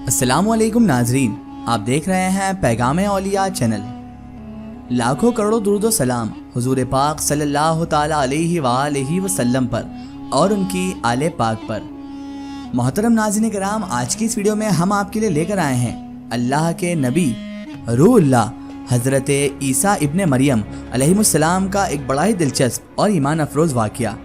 अस्सलाम वालेकुम नाजरीन, आप देख रहे हैं पैगाम औलिया चैनल। लाखों करोड़ों दुरूद सलाम हुजूर पाक सल्लल्लाहु ताला अलैहि वसल्लम पर और उनकी आले पाक पर। मोहतरम नाज़रीन कराम, आज की इस वीडियो में हम आपके लिए लेकर आए हैं अल्लाह के नबी रूहुल्लाह हज़रत ईसा इब्ने मरियम अलैहिस्सलाम का एक बड़ा ही दिलचस्प और ईमान अफरोज़ वाक़या।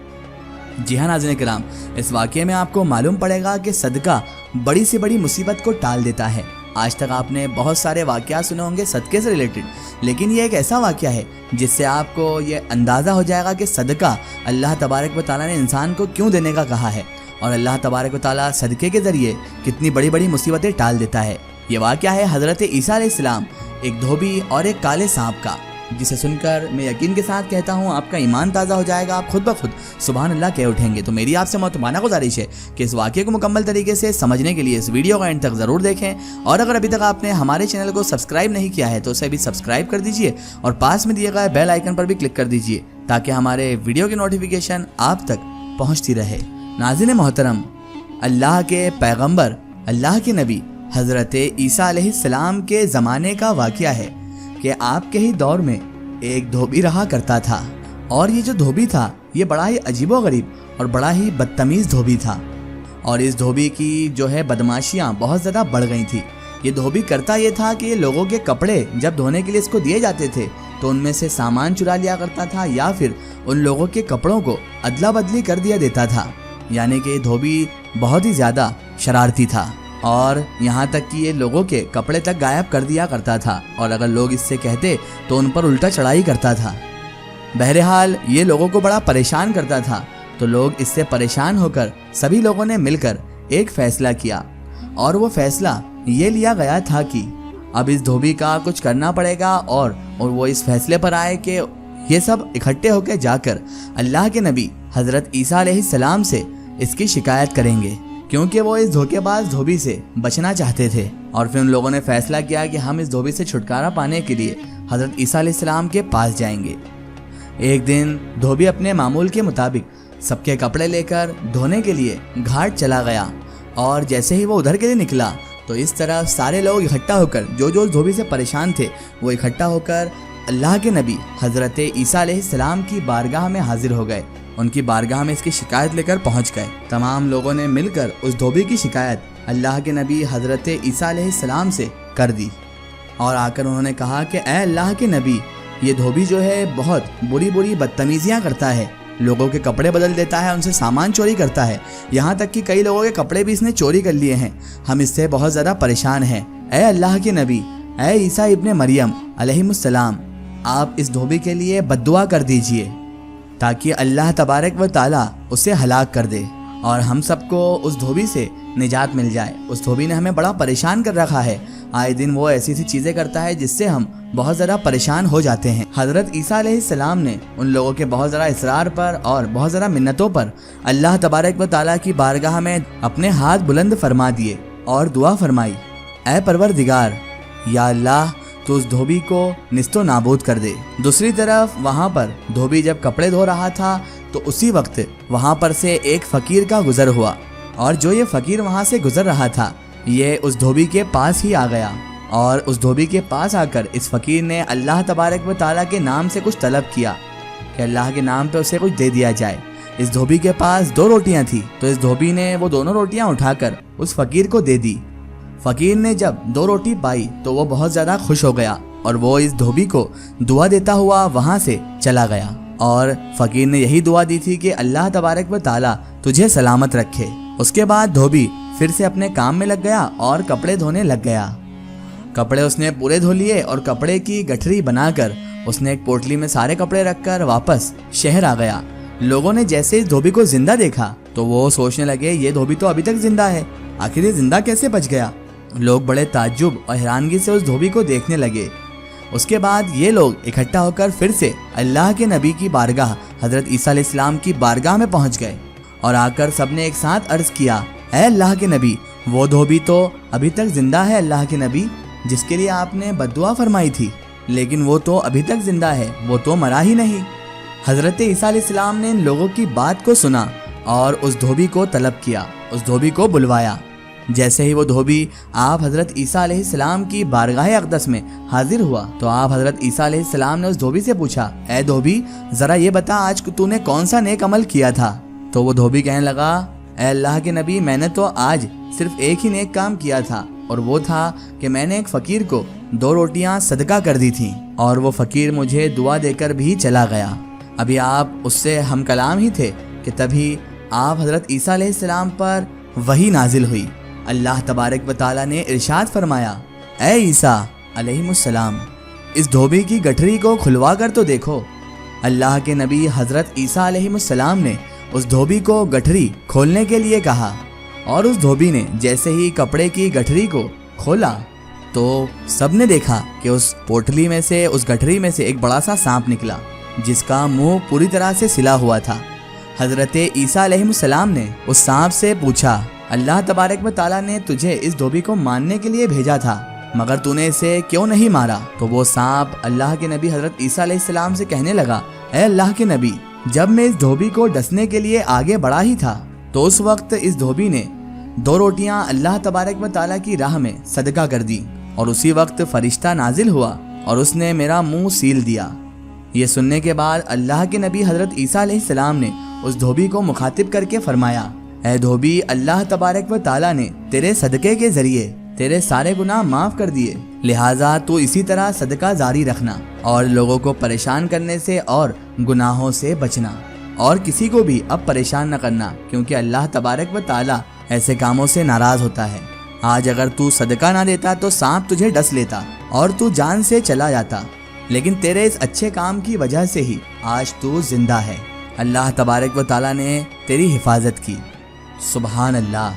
जी हाँ नाज़रीन कराम, इस वाक़े में आपको मालूम पड़ेगा कि सदका बड़ी से बड़ी मुसीबत को टाल देता है। आज तक आपने बहुत सारे वाक़यात सुने होंगे सदक़े से रिलेटेड, लेकिन ये एक ऐसा वाक़या है जिससे आपको ये अंदाज़ा हो जाएगा कि सदका अल्लाह तबारक व तआला ने इंसान को क्यों देने का कहा है और अल्लाह तबारक व तआला सदक़े के ज़रिए कितनी बड़ी बड़ी मुसीबतें टाल देता है। ये वाक़या है हज़रत ईसा अलैहिस्सलाम, एक धोबी और एक काले सांप का, जिसे सुनकर मैं यकीन के साथ कहता हूँ आपका ईमान ताज़ा हो जाएगा, आप खुद ब खुद सुभान अल्लाह कह उठेंगे। तो मेरी आपसे मोहतबाना गुजारिश है कि इस वाक़े को मुकम्मल तरीके से समझने के लिए इस वीडियो का एंड तक ज़रूर देखें, और अगर अभी तक आपने हमारे चैनल को सब्सक्राइब नहीं किया है तो उसे भी सब्सक्राइब कर दीजिए और पास में दिए गए बेल आइकन पर भी क्लिक कर दीजिए ताकि हमारे वीडियो की नोटिफिकेशन आप तक पहुँचती रहे। नाज़रीन मोहतरम, अल्लाह के पैगम्बर, अल्लाह के नबी हज़रत ईसा अलैहिस्सलाम के ज़माने का वाक़या है कि आपके ही दौर में एक धोबी रहा करता था, और ये जो धोबी था ये बड़ा ही अजीबोगरीब और बड़ा ही बदतमीज़ धोबी था। और इस धोबी की जो है बदमाशियाँ बहुत ज़्यादा बढ़ गई थी। ये धोबी करता ये था कि ये लोगों के कपड़े जब धोने के लिए इसको दिए जाते थे तो उनमें से सामान चुरा लिया करता था, या फिर उन लोगों के कपड़ों को अदला बदली कर दिया देता था। यानी कि धोबी बहुत ही ज़्यादा शरारती था, और यहाँ तक कि ये लोगों के कपड़े तक गायब कर दिया करता था, और अगर लोग इससे कहते तो उन पर उल्टा चढ़ाई करता था। बहरहाल ये लोगों को बड़ा परेशान करता था, तो लोग इससे परेशान होकर सभी लोगों ने मिलकर एक फ़ैसला किया, और वो फ़ैसला ये लिया गया था कि अब इस धोबी का कुछ करना पड़ेगा, और वो इस फैसले पर आए कि ये सब इकट्ठे होकर जाकर अल्लाह के नबी हज़रत ईसा अलैहिस्सलाम से इसकी शिकायत करेंगे, क्योंकि वो इस धोखेबाज धोबी से बचना चाहते थे। और फिर उन लोगों ने फैसला किया कि हम इस धोबी से छुटकारा पाने के लिए हज़रत ईसा अलैहिस्सलाम के पास जाएंगे। एक दिन धोबी अपने मामूल के मुताबिक सबके कपड़े लेकर धोने के लिए घाट चला गया, और जैसे ही वो उधर के लिए निकला तो इस तरह सारे लोग इकट्ठा होकर, जो धोबी से परेशान थे वो इकट्ठा होकर अल्लाह के नबी हज़रत ईसा अलैहिस्सलाम की बारगाह में हाजिर हो गए। उनकी बारगाह में इसकी शिकायत लेकर पहुंच गए। तमाम लोगों ने मिलकर उस धोबी की शिकायत अल्लाह के नबी हज़रत ईसा अलैहिस्सलाम से कर दी, और आकर उन्होंने कहा कि ऐ अल्लाह के नबी, ये धोबी जो है बहुत बुरी बुरी बदतमीज़ियाँ करता है, लोगों के कपड़े बदल देता है, उनसे सामान चोरी करता है, यहाँ तक कि कई लोगों के कपड़े भी इसने चोरी कर लिए हैं। हम इससे बहुत ज़्यादा परेशान हैं। ऐ अल्लाह के नबी, ऐ ईसा इब्ने मरियम अलैहिस्सलाम, आप इस धोबी के लिए बद्दुआ कर दीजिए ताकि अल्लाह तबारक व ताला उसे हलाक कर दे और हम सबको उस धोबी से निजात मिल जाए। उस धोबी ने हमें बड़ा परेशान कर रखा है, आए दिन वो ऐसी सी चीज़ें करता है जिससे हम बहुत ज़्यादा परेशान हो जाते हैं। हज़रत ईसा अलैहिस्सलाम ने उन लोगों के बहुत ज़्यादा इसरार पर और बहुत ज़्यादा मिन्नतों पर अल्लाह तबारक व ताला की बारगाह में अपने हाथ बुलंद फरमा दिए और दुआ फरमाई, ऐ परवरदिगार, या अल्लाह तो उस धोबी को निस्तो नाबूद कर दे। दूसरी तरफ वहाँ पर धोबी जब कपड़े धो रहा था तो उसी वक्त वहाँ पर से एक फ़कीर का गुज़र हुआ, और जो ये फ़कीर वहाँ से गुज़र रहा था ये उस धोबी के पास ही आ गया, और उस धोबी के पास आकर इस फ़कीर ने अल्लाह तबारक व ताला के नाम से कुछ तलब किया कि अल्लाह के नाम पे उसे कुछ दे दिया जाए। इस धोबी के पास 2 रोटियाँ थी, तो इस धोबी ने वो दोनों रोटियाँ उठाकर उस फ़कीर को दे दी। फ़कीर ने जब 2 रोटी पाई तो वो बहुत ज़्यादा खुश हो गया, और वो इस धोबी को दुआ देता हुआ वहाँ से चला गया, और फ़कीर ने यही दुआ दी थी कि अल्लाह तबारक व ताला तुझे सलामत रखे। उसके बाद धोबी फिर से अपने काम में लग गया और कपड़े धोने लग गया। कपड़े उसने पूरे धो लिए, और कपड़े की गठरी बनाकर उसने एक पोटली में सारे कपड़े रखकर वापस शहर आ गया। लोगों ने जैसे इस धोबी को जिंदा देखा तो वो सोचने लगे ये धोबी तो अभी तक जिंदा है, आखिर ये जिंदा कैसे बच गया। लोग बड़े ताज्जुब और हैरानगी से उस धोबी को देखने लगे। उसके बाद ये लोग इकट्ठा होकर फिर से अल्लाह के नबी की बारगाह हज़रत ईसा अलैहिस्सलाम की बारगाह में पहुंच गए, और आकर सबने एक साथ अर्ज़ किया, ऐ अल्लाह के नबी, वो धोबी तो अभी तक ज़िंदा है अल्लाह के नबी, जिसके लिए आपने बद्दुआ फरमाई थी, लेकिन वो तो अभी तक ज़िंदा है, वो तो मरा ही नहीं। हज़रत ईसा अलैहिस्सलाम ने इन लोगों की बात को सुना और उस धोबी को तलब किया, उस धोबी को बुलवाया। جیسے ہی وہ دھوبی آپ حضرت عیسیٰ علیہ السلام کی بارگاہ اقدس میں حاضر ہوا تو آپ حضرت عیسیٰ علیہ السلام نے اس دھوبی سے پوچھا، اے دھوبی ذرا یہ بتا آج تو نے کون سا نیک عمل کیا تھا؟ تو وہ دھوبی کہنے لگا، اے اللہ کے نبی، میں نے تو آج صرف ایک ہی نیک کام کیا تھا، اور وہ تھا کہ میں نے ایک فقیر کو 2 روٹیاں صدقہ کر دی تھیں، اور وہ فقیر مجھے دعا دے کر بھی چلا گیا۔ ابھی آپ اس سے ہم کلام ہی تھے کہ تبھی آپ حضرت عیسیٰ علیہ السلام پر وحی نازل ہوئی۔ اللہ تبارک و تعالیٰ نے ارشاد فرمایا، اے عیسیٰ علیہ السلام، اس دھوبی کی گٹھری کو کھلوا کر تو دیکھو۔ اللہ کے نبی حضرت عیسیٰ علیہ السلام نے اس دھوبی کو گٹھری کھولنے کے لیے کہا، اور اس دھوبی نے جیسے ہی کپڑے کی گٹھری کو کھولا تو سب نے دیکھا کہ اس پوٹلی میں سے، اس گٹھری میں سے ایک بڑا سا سانپ نکلا جس کا منہ پوری طرح سے سلا ہوا تھا۔ حضرت عیسیٰ علیہ السلام نے اس سانپ سے پوچھا، اللہ تبارک و تعالیٰ نے تجھے اس دھوبی کو مارنے کے لیے بھیجا تھا، مگر تو نے اسے کیوں نہیں مارا؟ تو وہ سانپ اللہ کے نبی حضرت عیسیٰ علیہ السلام سے کہنے لگا، اے اللہ کے نبی، جب میں اس دھوبی کو ڈسنے کے لیے آگے بڑھا ہی تھا تو اس وقت اس دھوبی نے 2 روٹیاں اللہ تبارک و تعالیٰ کی راہ میں صدقہ کر دی، اور اسی وقت فرشتہ نازل ہوا اور اس نے میرا منہ سیل دیا۔ یہ سننے کے بعد اللہ کے نبی حضرت عیسیٰ علیہ السلام نے اس دھوبی کو مخاطب کر کے فرمایا، اے دھوبی، اللہ تبارک و تعالیٰ نے تیرے صدقے کے ذریعے تیرے سارے گناہ معاف کر دیے، لہٰذا تو اسی طرح صدقہ جاری رکھنا اور لوگوں کو پریشان کرنے سے اور گناہوں سے بچنا، اور کسی کو بھی اب پریشان نہ کرنا، کیونکہ اللہ تبارک و تعالیٰ ایسے کاموں سے ناراض ہوتا ہے۔ آج اگر تو صدقہ نہ دیتا تو سانپ تجھے ڈس لیتا اور تو جان سے چلا جاتا، لیکن تیرے اس اچھے کام کی وجہ سے ہی آج تو زندہ ہے۔ اللہ تبارک و تعالیٰ نے تیری حفاظت کی، سبحان اللہ۔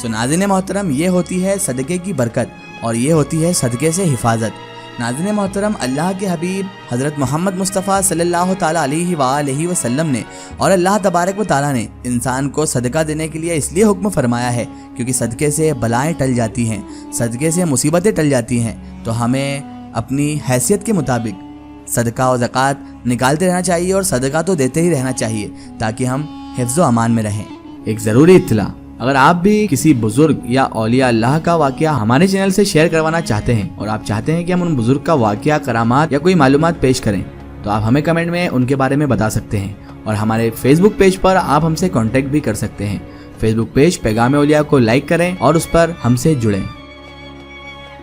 ناظرین محترم، یہ ہوتی ہے صدقے کی برکت، اور یہ ہوتی ہے صدقے سے حفاظت۔ ناظرین محترم، اللہ کے حبیب حضرت محمد مصطفیٰ صلی اللہ تعالیٰ علیہ وآلہ وسلم نے اور اللہ تبارک و تعالیٰ نے انسان کو صدقہ دینے کے لیے اس لیے حکم فرمایا ہے کیونکہ صدقے سے بلائیں ٹل جاتی ہیں، صدقے سے مصیبتیں ٹل جاتی ہیں۔ تو ہمیں اپنی حیثیت کے مطابق صدقہ و زکوٰۃ نکالتے رہنا چاہیے اور صدقہ تو دیتے ہی رہنا چاہیے تاکہ ہم حفظ و امان میں رہیں۔ ایک ضروری اطلاع، اگر آپ بھی کسی بزرگ یا اولیاء اللہ کا واقعہ ہمارے چینل سے شیئر کروانا چاہتے ہیں اور آپ چاہتے ہیں کہ ہم ان بزرگ کا واقعہ، کرامات یا کوئی معلومات پیش کریں تو آپ ہمیں کمنٹ میں ان کے بارے میں بتا سکتے ہیں، اور ہمارے فیس بک پیج پر آپ ہم سے کانٹیکٹ بھی کر سکتے ہیں۔ فیس بک پیج پیغام اولیاء کو لائک کریں اور اس پر ہم سے جڑیں۔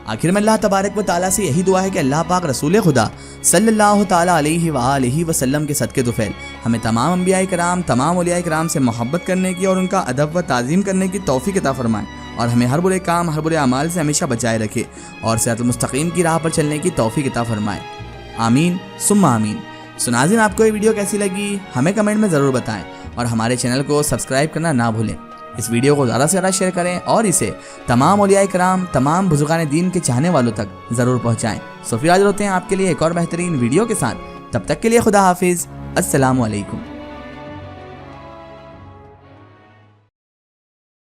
آخر میں اللہ تبارک و تعالیٰ سے یہی دعا ہے کہ اللہ پاک رسول خدا صلی اللہ تعالیٰ علیہ وآلہ وسلم کے صدقے طفیل ہمیں تمام انبیاء کرام، تمام اولیاء کرام سے محبت کرنے کی اور ان کا ادب و تعظیم کرنے کی توفیق عطا فرمائے، اور ہمیں ہر برے کام، ہر برے اعمال سے ہمیشہ بچائے رکھے، اور صراط المستقیم کی راہ پر چلنے کی توفیق عطا فرمائے، آمین ثم آمین۔ ناظرین، آپ کو یہ ویڈیو کیسی لگی ہمیں کمنٹ میں ضرور بتائیں، اور ہمارے چینل کو سبسکرائب کرنا نہ بھولیں۔ اس ویڈیو کو زیادہ سے زیادہ شیئر کریں اور اسے تمام اولیاء کرام، تمام بزرگان دین کے چاہنے والوں تک ضرور پہنچائیں۔ پھر حاضر ہوتے ہیں آپ کے لیے ایک اور بہترین ویڈیو کے ساتھ، تب تک کے لیے خدا حافظ، السلام علیکم۔